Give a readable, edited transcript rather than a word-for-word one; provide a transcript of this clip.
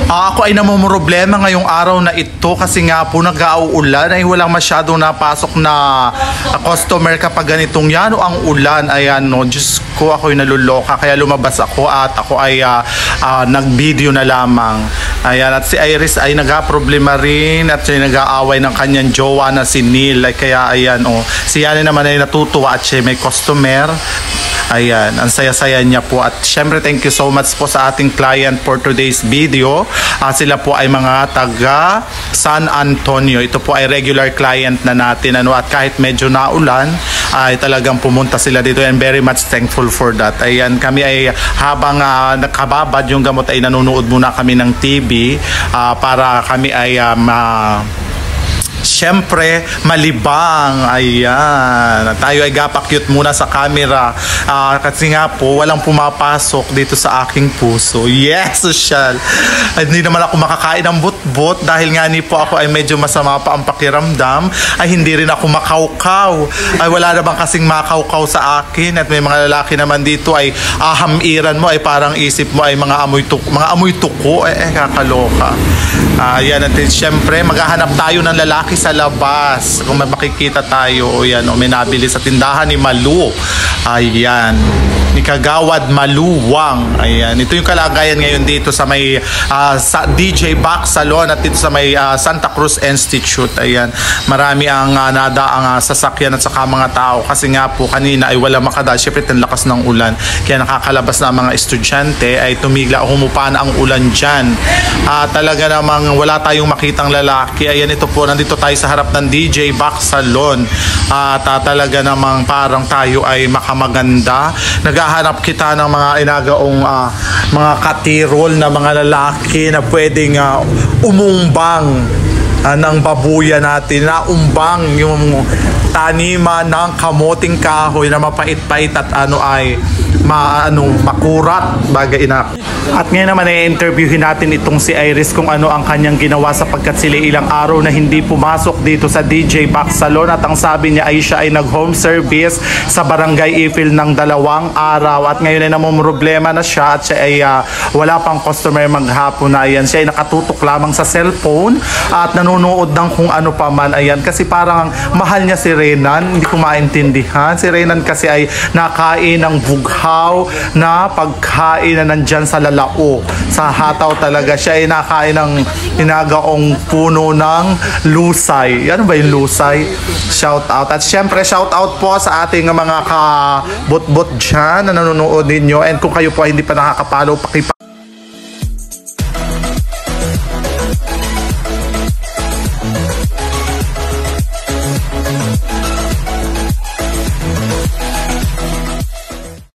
Ako ay namumroblema ngayong araw na ito kasi nga po nag-auulan ay walang masyadong napasok na customer kapag ganitong yan o ang ulan. Ayan no, Diyos ko, ako'y naluloka kaya lumabas ako at ako ay nag-video na lamang. Ayan, at si Iris ay nag-problema rin at siya nag-aaway ng kanyang jowa na si Neil. Ay kaya ayan o, si Yani naman ay natutuwa at siya may customer. Ayan, ang saya-saya niya po. At syempre, thank you so much po sa ating client for today's video. Sila po ay mga taga San Antonio. Ito po ay regular client na natin. At kahit medyo naulan, ay talagang pumunta sila dito. And very much thankful for that. Ayan, kami ay habang nakababad yung gamot ay nanonood muna kami ng TV para kami ay siyempre, malibang. Ayan. Tayo ay gapakyut muna sa camera. Kasi nga po, walang pumapasok dito sa aking puso. Yes, social. Hindi naman ako makakain ng butbot dahil nga ni po ako ay medyo masama pa ang pakiramdam. Ay hindi rin ako makaukaw. Ay wala naman kasing makaukaw sa akin. At may mga lalaki naman dito ay hamiran mo ay parang isip mo ay mga amoy tuko. Kakaloka. Ayan. At siyempre, maghahanap tayo ng lalaki sa labas. Kung may makikita tayo, yan, may nabili sa tindahan ni Malu. Ayan. Ni Kagawad Maluwang. Ayan. Ito yung kalagayan ngayon dito sa may sa DJ Box Salon at dito sa may Santa Cruz Institute. Ayan. Marami ang nadaang sasakyan at saka mga tao. Kasi nga po kanina ay wala makadaan. Siyempre ang lakas ng ulan. Kaya nakakalabas na ang mga estudyante ay tumigla o humupa na ang ulan dyan. Talaga namang wala tayong makitang lalaki. Ayan, ito po. Nandito tayo sa harap ng DJ Box Salon. Talaga namang parang tayo ay makamaganda. Naghahanap kita ng mga inagaong mga katirol na mga lalaki na pwedeng umumbang ng babuya natin, na umbang yung taniman ng kamoting kahoy na mapait-pait at makurat bagay ina. At ngayon naman i-interviewin natin itong si Iris kung ano ang kanyang ginawa sapagkat sila ilang araw na hindi pumasok dito sa DJ Box Salon at ang sabi niya ay siya ay nag-home service sa Barangay Ifil ng 2 araw at ngayon ay namumroblema na siya at siya ay wala pang customer maghapon na. Ayan, siya ay nakatutok lamang sa cellphone at nanonood ng kung ano pa man. Ayan, kasi parang mahal niya si Renan, hindi ko maintindihan. Si Renan kasi ay nakain ng bughaw na pagkain na nandyan sa lalao. Sa hataw talaga. Siya ay nakain ng inagaong puno ng lusay. Ano ba yung lusay? Shout out. At syempre shout out po sa ating mga kabot-bot dyan na nanonood ninyo. And kung kayo po ay hindi pa nakakapalo,